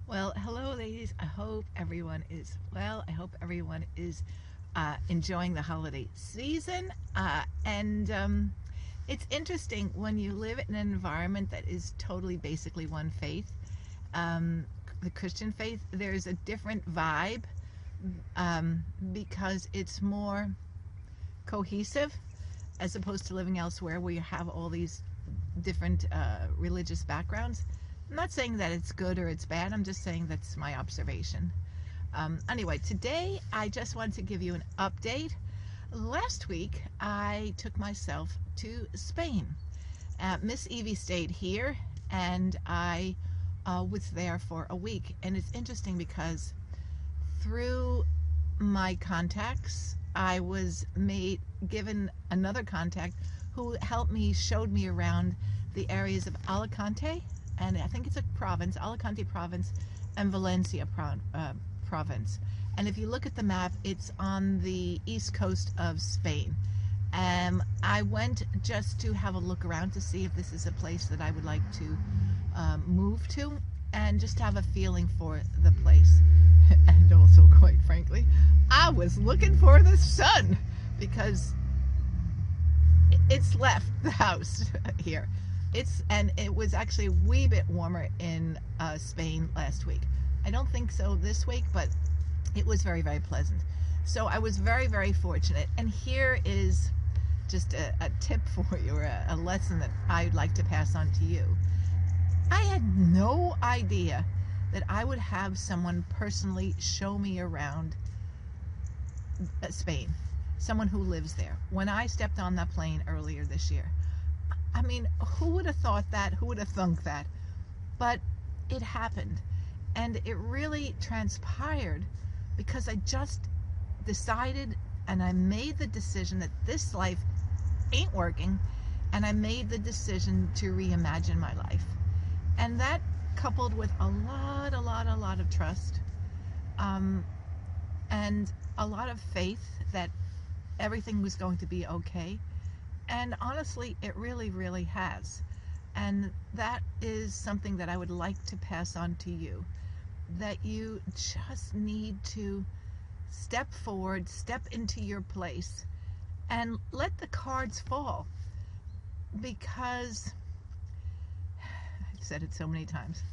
Well, hello, ladies. I hope everyone is well. I hope everyone is enjoying the holiday season. And it's interesting when you live in an environment that is totally basically one faith, the Christian faith, there's a different vibe because it's more cohesive as opposed to living elsewhere where you have all these different religious backgrounds. I'm not saying that it's good or it's bad. I'm just saying that's my observation. Anyway, today I just wanted to give you an update. Last week I took myself to Spain. Miss Evie stayed here and I was there for a week. And it's interesting because through my contacts, I was given another contact who helped me, showed me around the areas of Alicante, and I think it's a province, Alicante province, and Valencia province. And if you look at the map, it's on the east coast of Spain. I went just to have a look around to see if this is a place that I would like to move to, and just have a feeling for the place. And also, quite frankly, I was looking for the sun because it's left the house here. And it was actually a wee bit warmer in Spain last week. I don't think so this week, but it was very, very pleasant. So I was very, very fortunate. And here is just a tip for you, or a lesson that I'd like to pass on to you. I had no idea that I would have someone personally show me around Spain, someone who lives there. When I stepped on that plane earlier this year, I mean, who would have thought that? Who would have thunk that? But it happened. And it really transpired because I just decided and I made the decision that this life ain't working, and I made the decision to reimagine my life. And that, coupled with a lot of trust, and a lot of faith that everything was going to be okay. And honestly, it really has. And that is something that I would like to pass on to you, that you just need to step forward, step into your place, and let the cards fall. Because, I've said it so many times,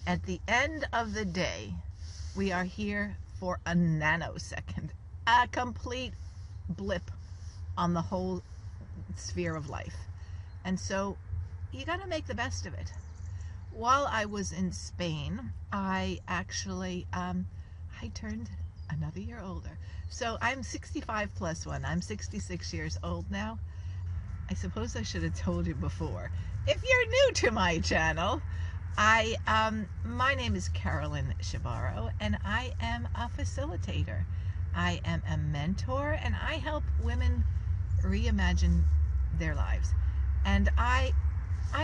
at the end of the day, we are here for a nanosecond, a complete blip on the whole sphere of life. And so you got to make the best of it. While I was in Spain, I actually I turned another year older. So I'm 65 plus one. I'm 66 years old now. I suppose I should have told you before. If you're new to my channel, my name is Carolyn Chebaro, and I am a facilitator. I am a mentor, and I help women reimagine their lives. And I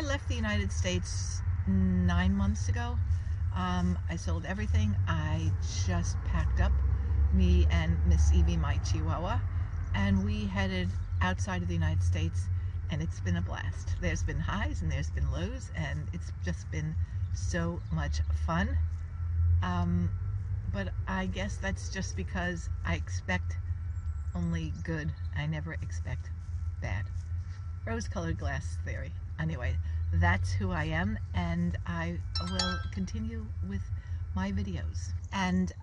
left the United States 9 months ago. I sold everything. I just packed up, me and Miss Evie, my Chihuahua, and we headed outside of the United States, and it's been a blast. There's been highs and there's been lows, and it's just been so much fun. But I guess that's just because I expect only good. I never expect bad. Rose-colored glass theory. Anyway, that's who I am, and I will continue with my videos. And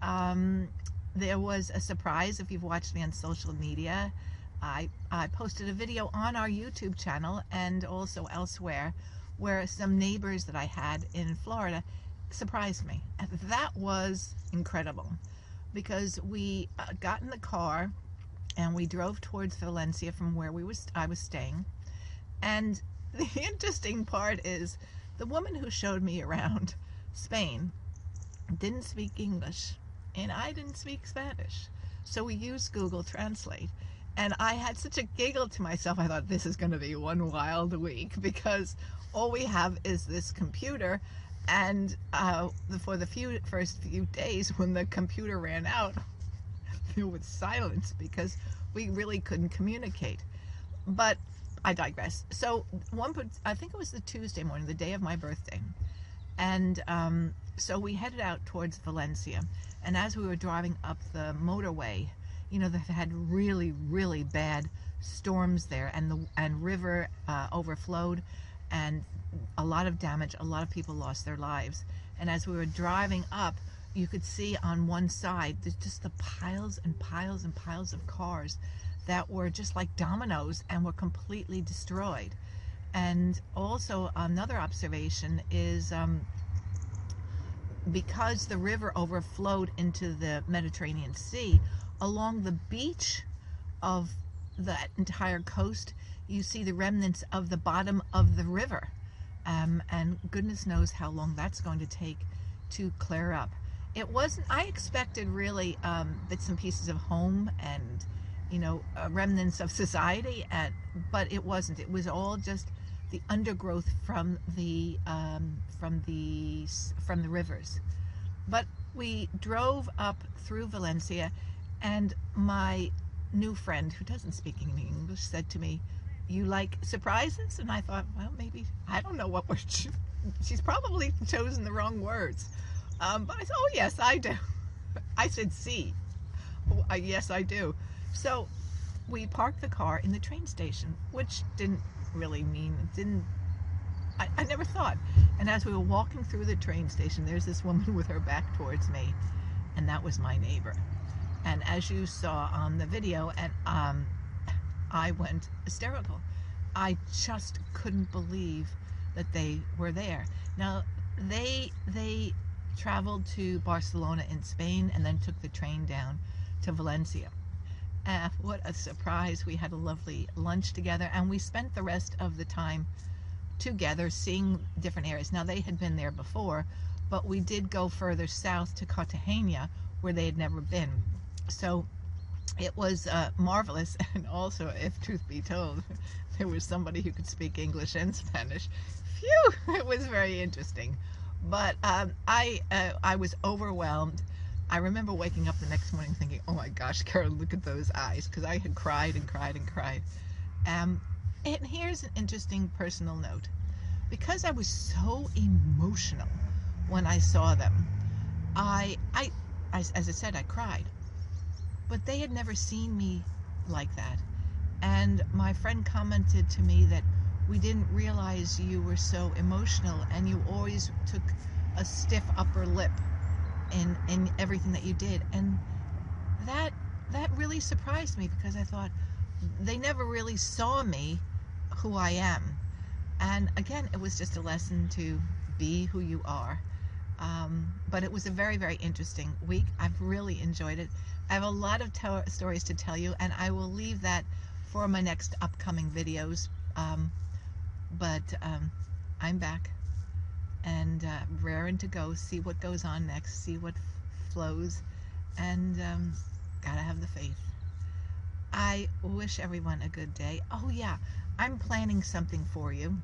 there was a surprise. If you've watched me on social media, I posted a video on our YouTube channel and also elsewhere where some neighbors that I had in Florida surprised me. And that was incredible because we got in the car and we drove towards Valencia from where I was staying. And the interesting part is the woman who showed me around Spain didn't speak English and I didn't speak Spanish. So we used Google Translate. And I had such a giggle to myself. I thought, this is going to be one wild week because all we have is this computer. And for the first few days when the computer ran out, there was silence because we really couldn't communicate. But I digress. So I think it was the Tuesday morning, the day of my birthday. And So we headed out towards Valencia, and as we were driving up the motorway, you know, they've had really, really bad storms there, and the river overflowed, and a lot of damage. A lot of people lost their lives. And as we were driving up, you could see on one side there's just the piles and piles and piles of cars that were just like dominoes and were completely destroyed. And also another observation is because the river overflowed into the Mediterranean Sea, along the beach of the entire coast, you see the remnants of the bottom of the river. And goodness knows how long that's going to take to clear up. It wasn't, I expected really bits and pieces of home and, you know, remnants of society, but it wasn't. It was all just the undergrowth from the rivers. But we drove up through Valencia, and my new friend, who doesn't speak any English, said to me, "You like surprises?" And I thought, well, maybe, I don't know what she's probably chosen the wrong words. But I said, "Oh yes, I do." I said, "See." Oh, yes, I do. So we parked the car in the train station, which didn't really mean, I never thought. And as we were walking through the train station, there's this woman with her back towards me, and that was my neighbor. And as you saw on the video, and I went hysterical. I just couldn't believe that they were there. Now, they traveled to Barcelona in Spain and then took the train down to Valencia. What a surprise. We had a lovely lunch together, and we spent the rest of the time together seeing different areas. Now, they had been there before, but we did go further south to Cartagena, where they had never been. So it was marvelous. And also, if truth be told, there was somebody who could speak English and Spanish. Phew, it was very interesting. But I was overwhelmed. I remember waking up the next morning thinking, oh my gosh, Carol, look at those eyes, because I had cried and cried and cried. And here's an interesting personal note. Because I was so emotional when I saw them, as I said, I cried. But they had never seen me like that. And my friend commented to me that we didn't realize you were so emotional, and you always took a stiff upper lip in everything that you did. And that really surprised me, because I thought they never really saw me who I am. And again, it was just a lesson to be who you are. But it was a very, very interesting week. I've really enjoyed it. I have a lot of stories to tell you, and I will leave that for my next upcoming videos. But I'm back, and raring to go, see what goes on next, see what flows, and gotta have the faith. I wish everyone a good day. Oh yeah, I'm planning something for you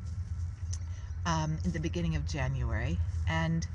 in the beginning of January, and